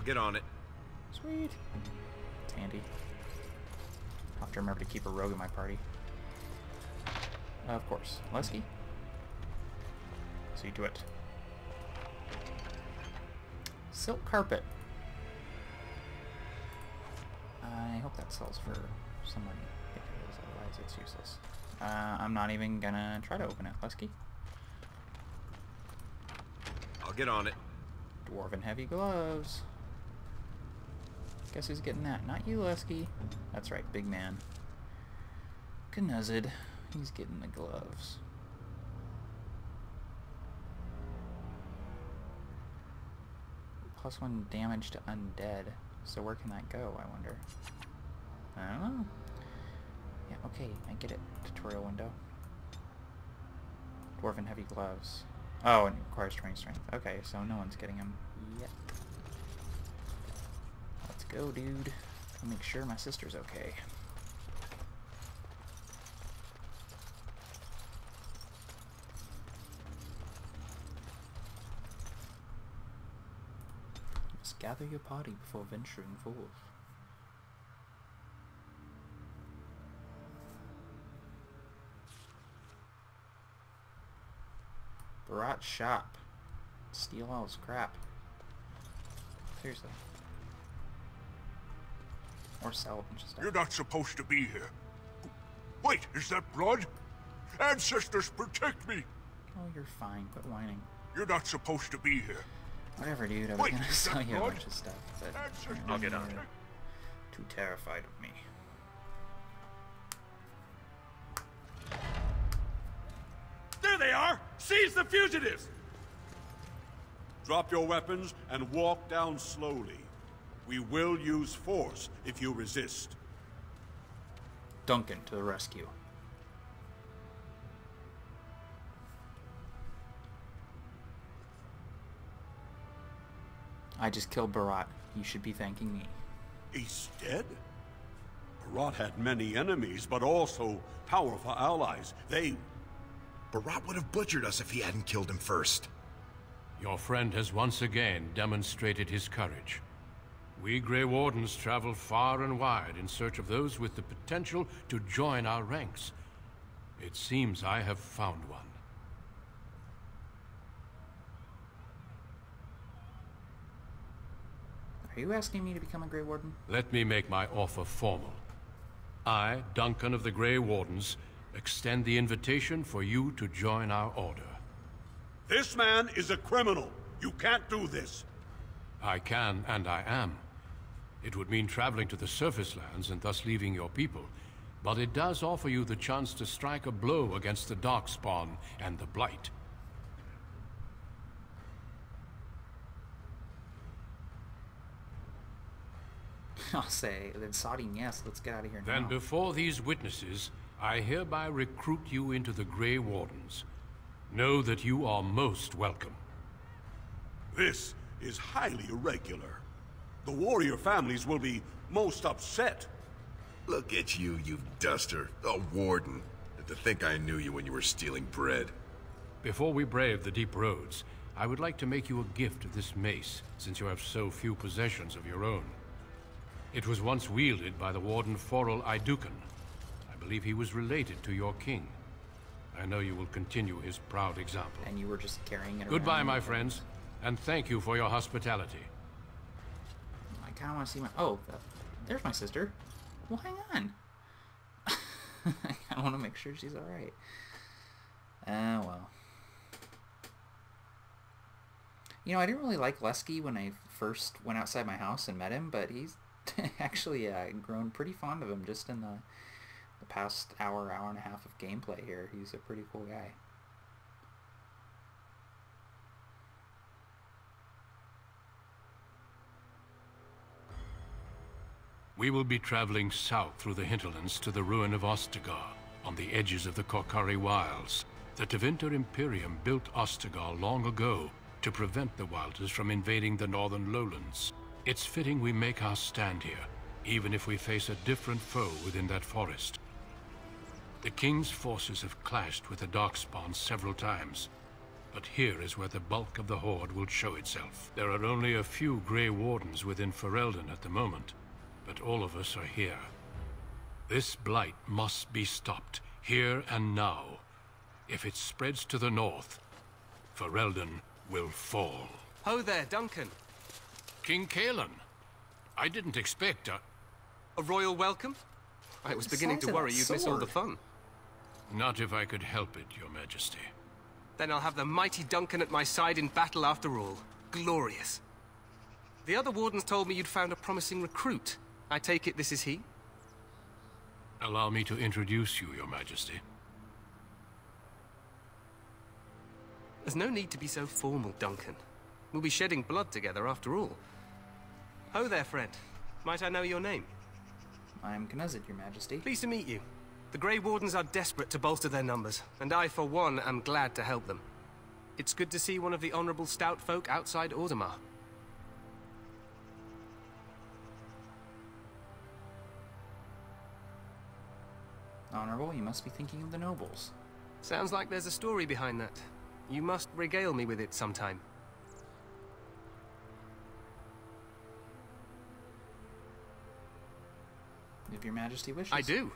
I'll get on it. Sweet. It's handy. I'll have to remember to keep a rogue in my party. Of course. Lesky? See to it. Silk carpet. I hope that sells for some money, because otherwise it's useless. I'm not even gonna try to open it. Lesky? I'll get on it. Dwarven heavy gloves. Guess who's getting that? Not you, Lesky. That's right, big man. Knuzzid. He's getting the gloves. +1 damage to undead. So where can that go, I wonder? I don't know. Yeah, okay, I get it. Tutorial window. Dwarven heavy gloves. Oh, and it requires training strength. Okay, so no one's getting them yet. Let's go, dude. I'll make sure my sister's okay. Just gather your party before venturing forth. Barat's shop. Steal all his crap. Seriously. Or sell a bunch of stuff. You're not supposed to be here. Wait, is that blood? Ancestors, protect me! Oh, you're fine. Quit whining. You're not supposed to be here. Whatever, dude. I was gonna sell you a bunch of stuff, but I'll get on it. Too terrified of me. There they are! Seize the fugitives! Drop your weapons and walk down slowly. We will use force if you resist. Duncan to the rescue. I just killed Barat. You should be thanking me. He's dead? Barat had many enemies, but also powerful allies. Barat would have butchered us if he hadn't killed him first. Your friend has once again demonstrated his courage. We Grey Wardens travel far and wide in search of those with the potential to join our ranks. It seems I have found one. Are you asking me to become a Grey Warden? Let me make my offer formal. I, Duncan of the Grey Wardens, extend the invitation for you to join our order. This man is a criminal. You can't do this. I can, and I am. It would mean traveling to the surface lands and thus leaving your people, but it does offer you the chance to strike a blow against the Darkspawn and the Blight. I'll say, then Saudine, yes, let's get out of here now. Then before these witnesses, I hereby recruit you into the Grey Wardens. Know that you are most welcome. This is highly irregular. The warrior families will be most upset. Look at you, you duster. A warden. And to think I knew you when you were stealing bread. Before we brave the deep roads, I would like to make you a gift of this mace, since you have so few possessions of your own. It was once wielded by the Warden Forel Idukan. I believe he was related to your king. I know you will continue his proud example. And you were just carrying it around. Goodbye, my friends, and thank you for your hospitality. I kind of want to see my... Oh, there's my sister. Well, hang on. I want to make sure she's alright. Well. You know, I didn't really like Lesky when I first went outside my house and met him, but he's actually grown pretty fond of him just in the past hour and a half of gameplay here. He's a pretty cool guy. We will be traveling south through the hinterlands to the ruin of Ostagar, on the edges of the Korcari Wilds. The Tevinter Imperium built Ostagar long ago to prevent the Wilders from invading the northern lowlands. It's fitting we make our stand here, even if we face a different foe within that forest. The King's forces have clashed with the Darkspawn several times. but here is where the bulk of the Horde will show itself. There are only a few Grey Wardens within Ferelden at the moment, but all of us are here. This blight must be stopped, here and now. If it spreads to the north, Ferelden will fall. Ho there, Duncan. King Cailan, I didn't expect A royal welcome? I was beginning to worry you'd miss all the fun. Not if I could help it, Your Majesty. Then I'll have the mighty Duncan at my side in battle after all. Glorious. The other wardens told me you'd found a promising recruit. I take it this is he? Allow me to introduce you, Your Majesty. There's no need to be so formal, Duncan. We'll be shedding blood together after all. Ho there, friend. Might I know your name? I'm Knuzzit, Your Majesty. Pleased to meet you. The Grey Wardens are desperate to bolster their numbers, and I, for one, am glad to help them. It's good to see one of the honorable stout folk outside Orzammar. Honorable, you must be thinking of the nobles. Sounds like there's a story behind that. You must regale me with it sometime. If Your Majesty wishes. I do.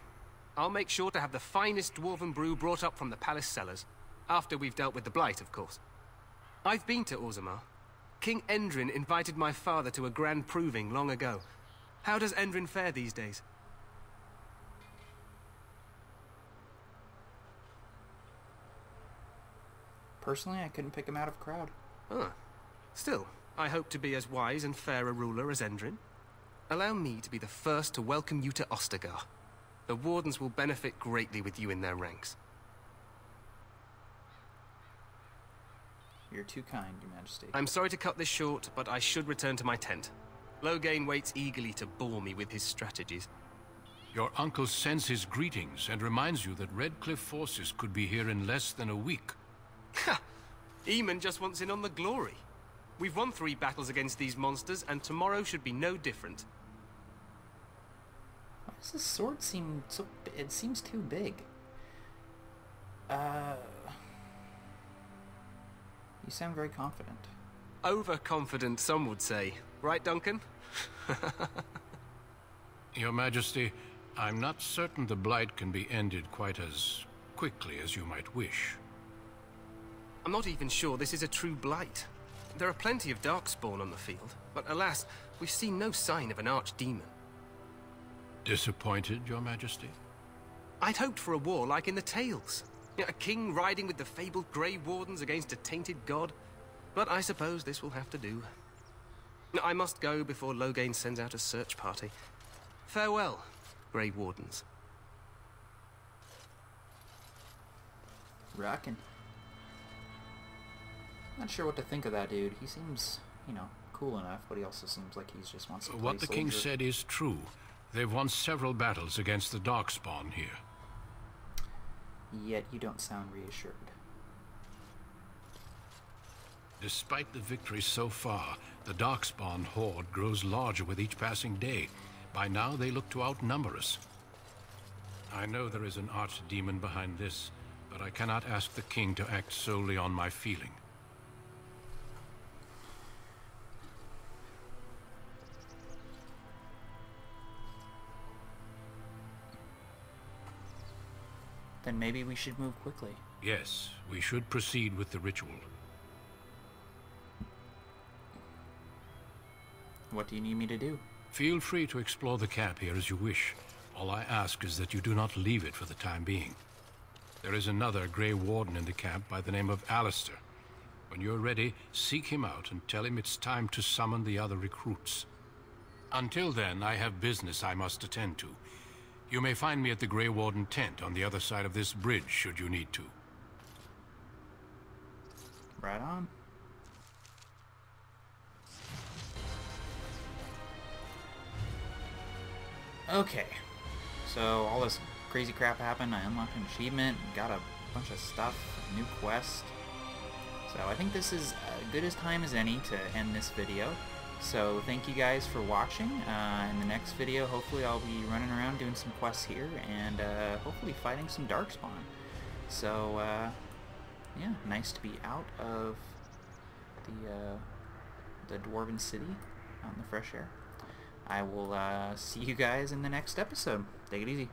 I'll make sure to have the finest dwarven brew brought up from the palace cellars. After we've dealt with the blight, of course. I've been to Orzammar. King Endrin invited my father to a grand proving long ago. How does Endrin fare these days? Personally, I couldn't pick him out of a crowd. Huh. Still, I hope to be as wise and fair a ruler as Endrin. Allow me to be the first to welcome you to Ostagar. The Wardens will benefit greatly with you in their ranks. You're too kind, Your Majesty. I'm sorry to cut this short, but I should return to my tent. Loghain waits eagerly to bore me with his strategies. Your uncle sends his greetings and reminds you that Redcliffe forces could be here in less than a week. Ha! Eamon just wants in on the glory. We've won 3 battles against these monsters, and tomorrow should be no different. Why does this sword seem so... It seems too big. You sound very confident. Overconfident, some would say. Right, Duncan? Your Majesty, I'm not certain the blight can be ended quite as quickly as you might wish. I'm not even sure this is a true blight. There are plenty of Darkspawn on the field, but alas, we've seen no sign of an archdemon. Disappointed, Your Majesty? I'd hoped for a war like in the tales. A king riding with the fabled Grey Wardens against a tainted god. But I suppose this will have to do. I must go before Loghain sends out a search party. Farewell, Grey Wardens. Rockin'. Not sure what to think of that dude. He seems, you know, cool enough, but he also seems like he just wants to play What the king soldier. said is true. They've won several battles against the Darkspawn here. Yet you don't sound reassured. Despite the victory so far, the Darkspawn horde grows larger with each passing day. By now, they look to outnumber us. I know there is an archdemon behind this, but I cannot ask the king to act solely on my feeling. Then maybe we should move quickly. Yes, we should proceed with the ritual. What do you need me to do? Feel free to explore the camp here as you wish. All I ask is that you do not leave it for the time being. There is another Grey Warden in the camp by the name of Alistair. When you're ready, seek him out and tell him it's time to summon the other recruits. Until then, I have business I must attend to. You may find me at the Grey Warden tent on the other side of this bridge, should you need to. Right on. Okay. So, all this crazy crap happened. I unlocked an achievement, got a bunch of stuff, a new quest. So, I think this is as good a time as any to end this video. So thank you guys for watching. In the next video, hopefully I'll be running around doing some quests here and hopefully fighting some Darkspawn. So yeah, nice to be out of the Dwarven City, out in the fresh air. I will see you guys in the next episode. Take it easy.